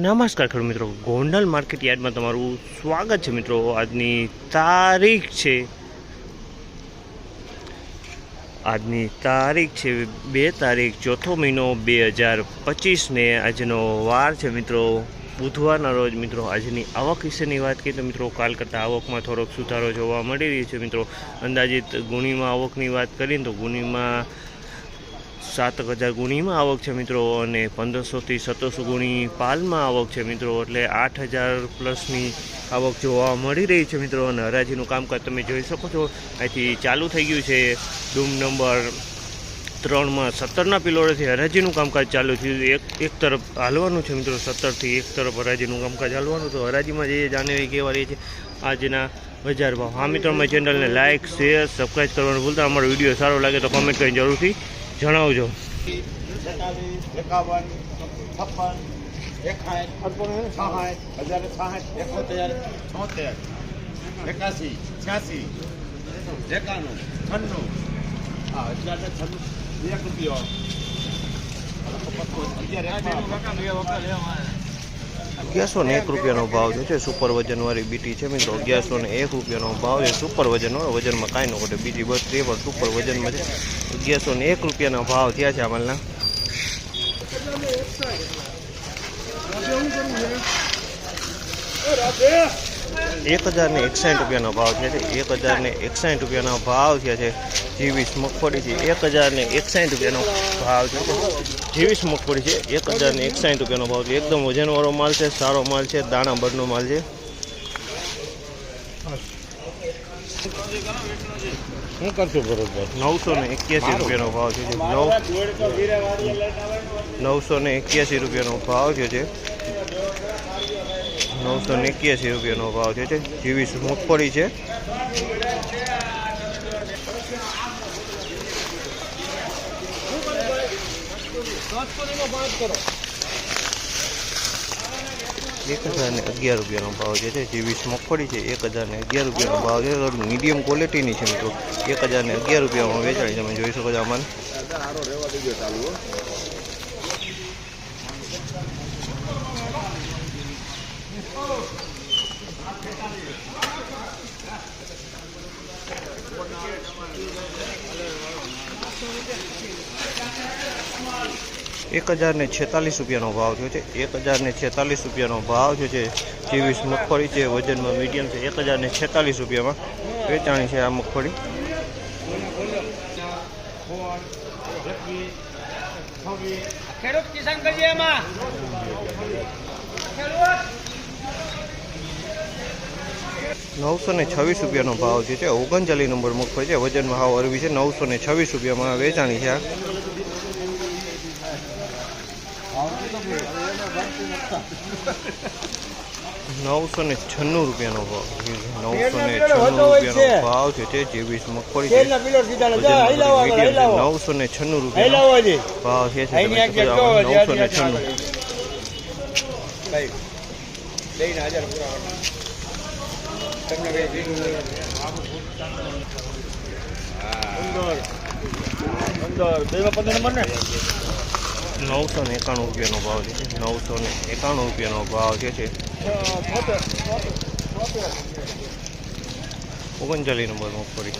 નમસ્કાર ખેડૂત મિત્રો, ગોંડલ માર્કેટ યાર્ડમાં તમારું સ્વાગત છે મિત્રો। આજની તારીખ છે 2 તારીખ ચોથો મહિનો 2025 આજનો વાર છે મિત્રો, બુધવારના રોજ મિત્રો। આજની આવક વિશેની વાત કરીએ તો મિત્રો કાલ કરતાં આવકમાં થોડોક સુધારો જોવા મળી રહ્યો છે મિત્રો। અંદાજિત ગુણીમાં આવકની વાત કરીએ તો ગુણીમાં 7,000 ગુણીમાં આવક છે મિત્રો, અને 1500 થી 1700 ગુણી પાલમાં આવક છે મિત્રો, એટલે 8,000 પ્લસની આવક જોવા મળી રહી છે મિત્રો। અને હરાજીનું કામકાજ તમે જોઈ શકો છો, અહીંથી ચાલુ થઈ ગયું છે। ડૂમ નંબર 3માં 17ના પિલોરેથી હરાજીનું કામકાજ ચાલુ થયું। એક તરફ હાલવાનું છે મિત્રો, 17થી એક તરફ હરાજીનું કામકાજ હાલવાનું। તો હરાજીમાં જઈએ જાણવી કેવા રહી છે આજના બજાર ભાવ। હા મિત્રો, અમારી ચેનલને લાઇક શેર સબસ્ક્રાઈબ કરવાનું ભૂલતા। અમારો વિડીયો સારો લાગે તો કમેન્ટ કરીને જરૂરથી જણાવજો। 51, 56, 61, 60, 71, 76, 81, 86, 91, 96, 1101 રૂપિયાનો ભાવ છે। સુપર વજનવાળી બીટી છે મિત્રો, 1101 રૂપિયાનો ભાવ છે। સુપર વજનવાળો, વજનમાં કાંઈ ન ઘટે। બીજી બસ તે પણ સુપર વજનમાં છે। 1101 રૂપિયાનો ભાવ થયા છે અમાલના। ₹1,061 રૂપિયાનો ભાવ થયા છે। 1,061 રૂપિયાનો ભાવ થયા છે। જીવીસ મગફળી છે 1,061 રૂપિયાનો ભાવ છે। જીવીસ મગફળી છે 1,061 રૂપિયાનો ભાવ છે। એકદમ વજનવાળો માલ છે, સારો માલ છે, દાણા બળનો માલ છે। શું કરશો બરોબર? 981 રૂપિયાનો ભાવ છે। 981 રૂપિયાનો ભાવ છે। 981 રૂપિયાનો ભાવ છે। જીવીસ મગફળી છે 1,011 રૂપિયાનો ભાવ છે। જીવીસ મગફળી છે 1,011 રૂપિયાનો ભાવ છે। મીડિયમ ક્વોલિટીની છે મિત્રો, 1,011 રૂપિયામાં વેચાણી તમે જોઈ શકો છો આમાં। ₹1,046 રૂપિયાનો ભાવ થયો છે। 1,046 રૂપિયાનો ભાવ છે। જીવીસ મગફળી છે, વજનમાં મીડિયમ છે, 1,046 રૂપિયામાં વેચાણી છે આ મગફળી। ₹926 રૂપિયાનો ભાવ છે। 39 નંબર મગફળી છે, વજનમાં હાવ અરવી છે। 926 રૂપિયામાં વેચાણી છે આ। ₹996 રૂપિયાનો ભાવ, 996 રૂપિયાનો ભાવ છે। જીવીસ મગફળી છે, 996 રૂપિયાનો ભાવ છે। 991 રૂપિયાનો ભાવ છે। 991 રૂપિયાનો ભાવ છે। 39 નંબર મગફળી।